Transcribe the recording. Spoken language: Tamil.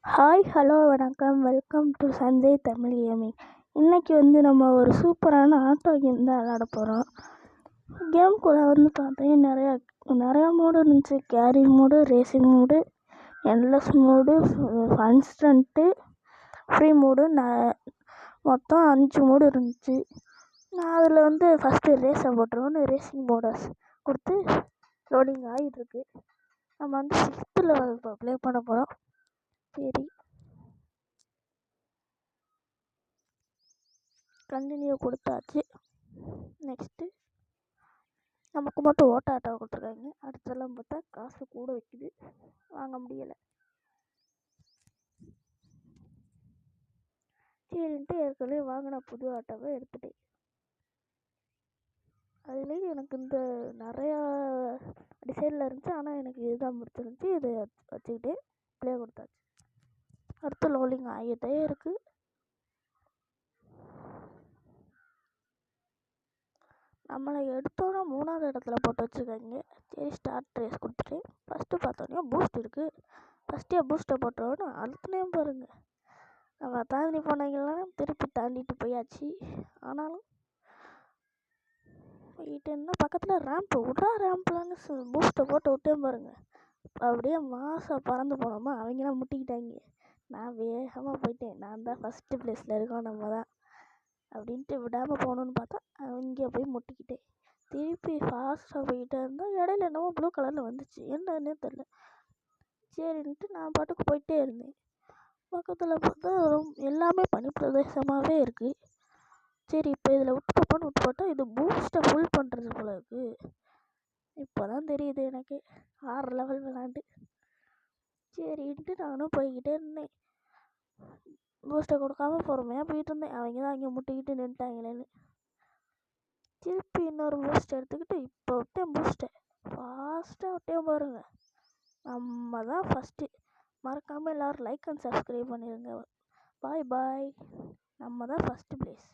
ஹாய், ஹலோ, வணக்கம். Welcome to Sanjay Tamil gaming. இன்றைக்கி நம்ம ஒரு சூப்பரான ஆட்டோ கேம் தான் விளாட போகிறோம். கேம்குள்ளே பார்த்தீங்கன்னா நிறையா மோடு இருந்துச்சு. Carry mode, racing mode, endless mode, instant, free mode, மொத்தம் 5 மோடு இருந்துச்சு. நான் அதில் ஃபஸ்ட்டு ரேஸை போட்டுருவோன்னு ரேசிங் மோடை கொடுத்து லோடிங் ஆகிட்டுருக்கு. நம்ம 6th லெவல் இப்போ ப்ளே பண்ண போகிறோம். சரி, கண்டினியூ கொடுத்தாச்சு. நெக்ஸ்ட்டு நமக்கு மட்டும் ஓட்ட ஆட்டோ கொடுத்துருக்காங்க. அடுத்தெல்லாம் பார்த்தா காசு கூட வைக்குது, வாங்க முடியலை. சரின்ட்டு ஏற்கனவே வாங்கின புது ஆட்டோவை எடுத்துட்டேன். அதுலேயும் எனக்கு இந்த நிறையா டிசைனில் இருந்துச்சு, ஆனால் எனக்கு இதுதான் பிடிச்சிருந்துச்சி. இதை வச்சுக்கிட்டு ப்ளே கொடுத்தாச்சு. அடுத்து லோடிங் ஆகிட்டே இருக்குது. நம்மளை எடுத்தோன்னா 3வது இடத்துல போட்டு வச்சுருக்காங்க. சரி, ஸ்டார்ட் ரேஸ் கொடுத்துட்டு ஃபஸ்ட்டு பார்த்தோன்னே பூஸ்ட் இருக்குது. ஃபஸ்ட்டே பூஸ்ட்டை போட்டோன்னு அடுத்துலேயும் பாருங்கள், நம்ம தாண்டி போனவங்களாம் திருப்பி தாண்டிட்டு போயாச்சு. ஆனாலும் போயிட்டேன்னா பக்கத்தில் ரேம்ப்பு ரேம்ப்லான்னு பூஸ்ட்டை போட்டு விட்டேன் பாருங்கள். அப்படியே மாதம் பறந்து போனோமா, அவங்களாம் முட்டிக்கிட்டாங்க. நான் வேகமாக போயிட்டேன். நான் தான் ஃபஸ்ட்டு ப்ளேஸில் இருக்கோம், நம்ம தான் அப்படின்ட்டு விடாமல் போகணுன்னு பார்த்தா இங்கே போய் முட்டிக்கிட்டேன். திருப்பி ஃபாஸ்ட்டாக போய்கிட்டே இருந்தால் இடையில என்னவோ ப்ளூ கலரில் வந்துச்சு, என்னன்னே தெரில. சரின்ட்டு நான் பாட்டுக்கு போயிட்டே இருந்தேன். பக்கத்தில் பார்த்தா எல்லாமே பனி பிரதேசமாகவே இருக்குது. சரி, இப்போ இதில் விட்டு போட்டா இது பூஸ்ட்டை ஃபுல் பண்ணுறது போல இருக்குது. இப்போ தான் தெரியுது எனக்கு 6 லெவல் விளாண்டு. சரின்ட்டு நானும் போய்கிட்டே இருந்தேன். பூஸ்ட்டை கொடுக்காம பொறுமையாக போயிட்டு இருந்தேன். அவங்க தான் அங்கே முட்டிக்கிட்டு நின்ட்டாங்களேன்னு. திருப்பி இன்னொரு பூஸ்ட் எடுத்துக்கிட்டு இப்போ விட்டேன் பூஸ்ட்டை. ஃபாஸ்ட்டாக விட்டேன் பாருங்கள். நம்ம தான் ஃபஸ்ட்டு. மறக்காமல் எல்லோரும் லைக் அண்ட் சப்ஸ்கிரைப் பண்ணிடுங்க. பாய் பாய். நம்ம தான் ஃபஸ்ட்டு ப்ளேஸ்.